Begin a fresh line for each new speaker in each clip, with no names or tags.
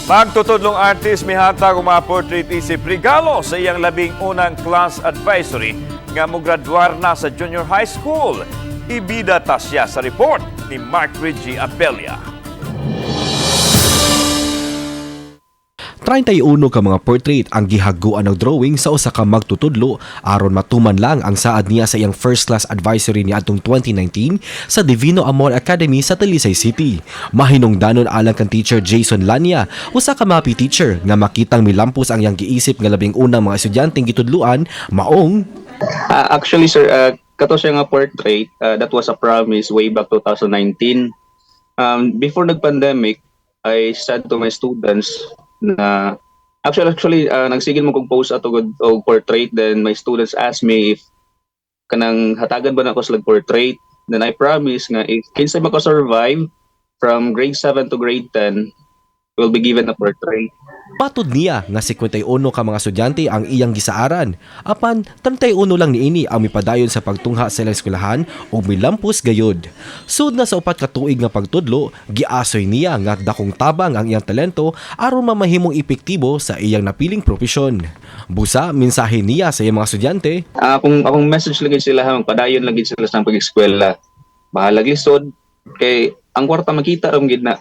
Magtutudlong artist mihatag og mga portrait isip regalo sa iyang labing unang class advisory nga mograduar na sa junior high school. Ibida ta siya sa report ni Mark Reggie Abelia.
31 ka mga portrait ang gihaguan ng drawing sa usa ka magtutudlo aron matuman lang ang saad niya sa iyang first class advisory ni atong 2019 sa Divino Amor Academy sa Talisay City. Mahinungdanon alang kan teacher Jason Lania, usa ka MAPI teacher nga makitang milampos ang iyang giisip nga labing unang mga estudyanteng gitudluan maong
Actually, sir, kato siya nga portrait, that was a promise way back 2019. Before nag-pandemic, I said to my students na actually nagsigil mo kog post ato og portrait, then my students asked me if kanang hatagan ba na ako sa portrait, then I promise nga if kinsa maka-survive from grade 7 to grade 10 will be given a portrait.
Patod niya nga 51 ka mga estudyante ang iyang gisaaran. Apan 31 lang niini ang mipadayon sa pagtungha sa ilang eskwelahan ug milampos gayud. Sud na sa 4 ka tuig nga pagtudlo, giasoy niya nga dakong tabang ang iyang talento aron mamahimong epektibo sa iyang napiling propesyon. Busa mensahe niya sa iyang mga estudyante.
Akong message lagi sila, padayon lagi sila sa pag-eskwela. Bahalag lisod kay ang kwarta makita ram gid na.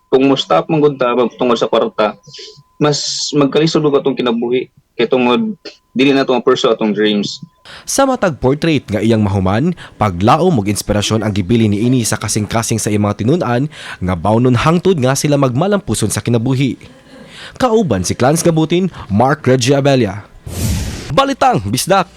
Kung mo stop man gud ta tungod sa kwarta, mas magkalisod ko atong kinabuhi kay tungod dili na to pursue atong dreams.
Sa matag portrait nga iyang mahuman, paglaom og inspirasyon ang gibili niini sa kasing-kasing sa iyang mga tinun-an nga bawnon hangtod nga sila magmalampuson sa kinabuhi. Kauban si Clans Gabutin, Mark Reggie Abelia. Balitang Bisdak.